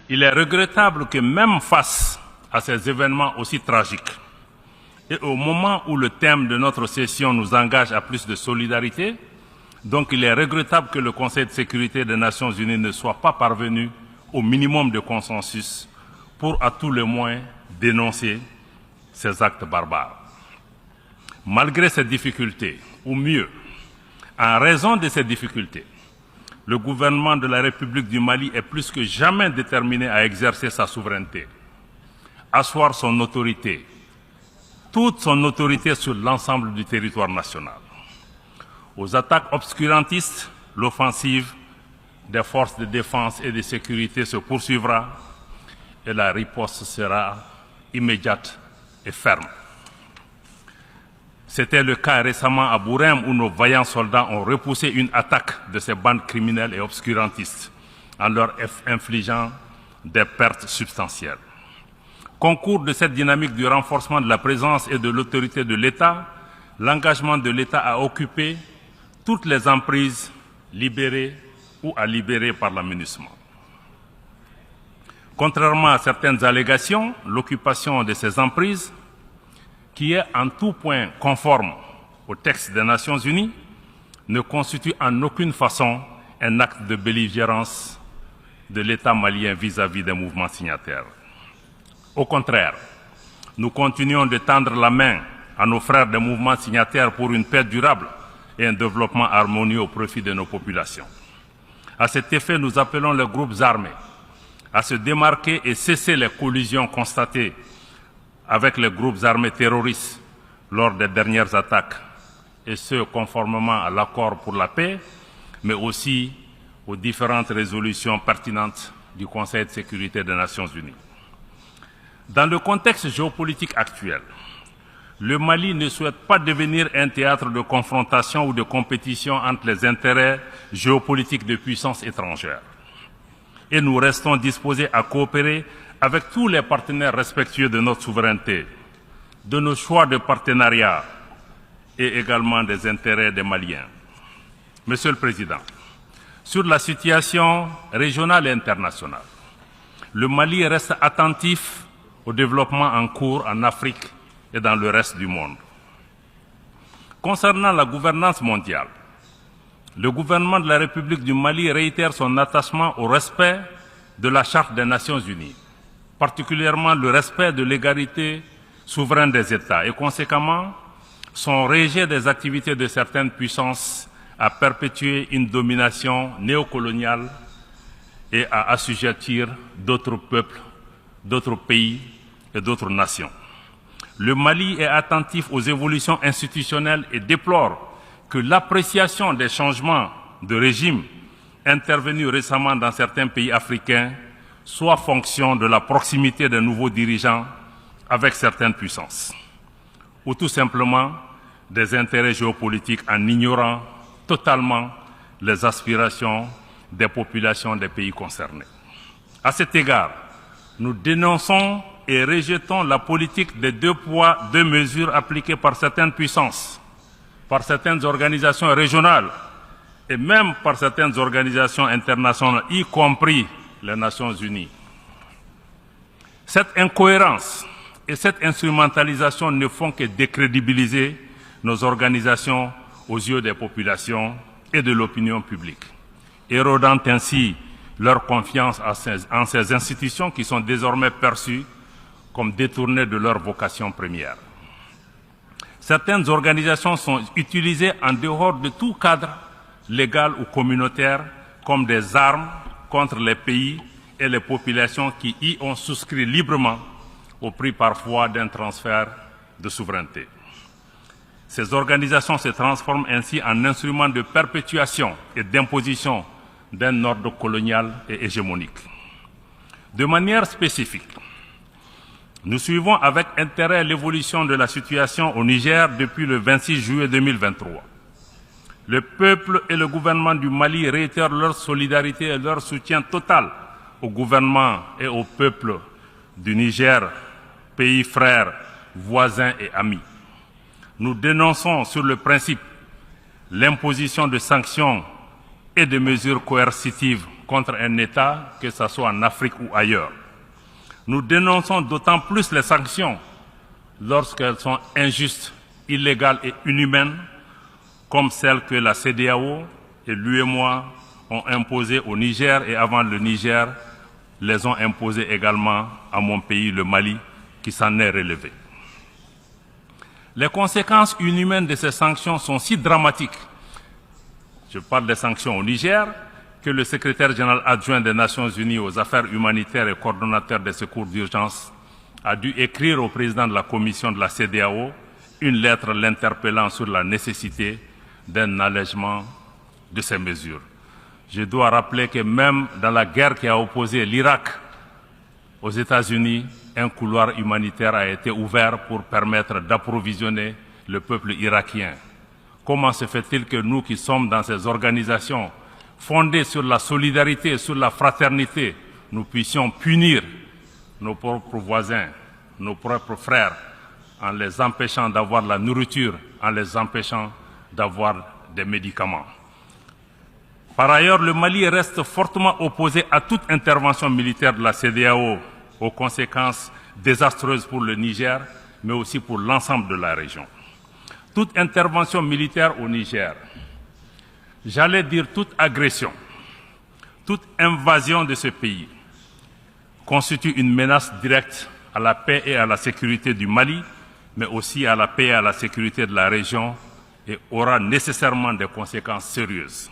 Il est regrettable que même face à ces événements aussi tragiques, et au moment où le thème de notre session nous engage à plus de solidarité, donc il est regrettable que le Conseil de sécurité des Nations Unies ne soit pas parvenu au minimum de consensus pour à tout le moins dénoncer ces actes barbares. Malgré ces difficultés, ou mieux, en raison de ces difficultés, le gouvernement de la République du Mali est plus que jamais déterminé à exercer sa souveraineté, asseoir son autorité, toute son autorité sur l'ensemble du territoire national. Aux attaques obscurantistes, l'offensive des forces de défense et de sécurité se poursuivra et la riposte sera immédiate et ferme. C'était le cas récemment à Bourem où nos vaillants soldats ont repoussé une attaque de ces bandes criminelles et obscurantistes en leur infligeant des pertes substantielles. Concours de cette dynamique du renforcement de la présence et de l'autorité de l'État, l'engagement de l'État à occuper toutes les emprises libérées ou à libérer par la MINUSMA. Contrairement à certaines allégations, l'occupation de ces emprises, qui est en tout point conforme au texte des Nations Unies, ne constitue en aucune façon un acte de belligérance de l'État malien vis-à-vis des mouvements signataires. Au contraire, nous continuons de tendre la main à nos frères des mouvements signataires pour une paix durable et un développement harmonieux au profit de nos populations. À cet effet, nous appelons les groupes armés à se démarquer et cesser les collisions constatées avec les groupes armés terroristes lors des dernières attaques, et ce, conformément à l'accord pour la paix, mais aussi aux différentes résolutions pertinentes du Conseil de sécurité des Nations Unies. Dans le contexte géopolitique actuel, le Mali ne souhaite pas devenir un théâtre de confrontation ou de compétition entre les intérêts géopolitiques de puissances étrangères. Et nous restons disposés à coopérer avec tous les partenaires respectueux de notre souveraineté, de nos choix de partenariat et également des intérêts des Maliens. Monsieur le Président, sur la situation régionale et internationale, le Mali reste attentif au développement en cours en Afrique et dans le reste du monde. Concernant la gouvernance mondiale, le gouvernement de la République du Mali réitère son attachement au respect de la Charte des Nations Unies, particulièrement le respect de l'égalité souveraine des États et conséquemment son rejet des activités de certaines puissances à perpétuer une domination néocoloniale et à assujettir d'autres peuples, d'autres pays et d'autres nations. Le Mali est attentif aux évolutions institutionnelles et déplore que l'appréciation des changements de régime intervenus récemment dans certains pays africains soit fonction de la proximité des nouveaux dirigeants avec certaines puissances, ou tout simplement des intérêts géopolitiques en ignorant totalement les aspirations des populations des pays concernés. À cet égard, nous dénonçons et rejetons la politique des 2 poids, 2 mesures appliquées par certaines puissances, par certaines organisations régionales et même par certaines organisations internationales, y compris les Nations Unies. Cette incohérence et cette instrumentalisation ne font que décrédibiliser nos organisations aux yeux des populations et de l'opinion publique, érodant ainsi leur confiance en ces institutions qui sont désormais perçues comme détournées de leur vocation première. Certaines organisations sont utilisées en dehors de tout cadre légal ou communautaire comme des armes contre les pays et les populations qui y ont souscrit librement au prix parfois d'un transfert de souveraineté. Ces organisations se transforment ainsi en instruments de perpétuation et d'imposition d'un ordre colonial et hégémonique. De manière spécifique, nous suivons avec intérêt l'évolution de la situation au Niger depuis le 26 juillet 2023. Le peuple et le gouvernement du Mali réitèrent leur solidarité et leur soutien total au gouvernement et au peuple du Niger, pays frères, voisins et amis. Nous dénonçons sur le principe l'imposition de sanctions et de mesures coercitives contre un État, que ce soit en Afrique ou ailleurs. Nous dénonçons d'autant plus les sanctions lorsqu'elles sont injustes, illégales et inhumaines, comme celles que la CEDEAO et l'UEMOA ont imposées au Niger et avant le Niger, les ont imposées également à mon pays, le Mali, qui s'en est relevé. Les conséquences inhumaines de ces sanctions sont si dramatiques, je parle des sanctions au Niger, que le secrétaire général adjoint des Nations Unies aux affaires humanitaires et coordonnateur des secours d'urgence a dû écrire au président de la commission de la CEDEAO une lettre l'interpellant sur la nécessité d'un allègement de ces mesures. Je dois rappeler que même dans la guerre qui a opposé l'Irak aux États-Unis, un couloir humanitaire a été ouvert pour permettre d'approvisionner le peuple irakien. Comment se fait-il que nous qui sommes dans ces organisations fondées sur la solidarité et sur la fraternité, nous puissions punir nos propres voisins, nos propres frères, en les empêchant d'avoir la nourriture, en les empêchant d'avoir des médicaments? Par ailleurs, le Mali reste fortement opposé à toute intervention militaire de la CEDEAO aux conséquences désastreuses pour le Niger, mais aussi pour l'ensemble de la région. Toute intervention militaire au Niger, j'allais dire toute agression, toute invasion de ce pays, constitue une menace directe à la paix et à la sécurité du Mali, mais aussi à la paix et à la sécurité de la région et aura nécessairement des conséquences sérieuses.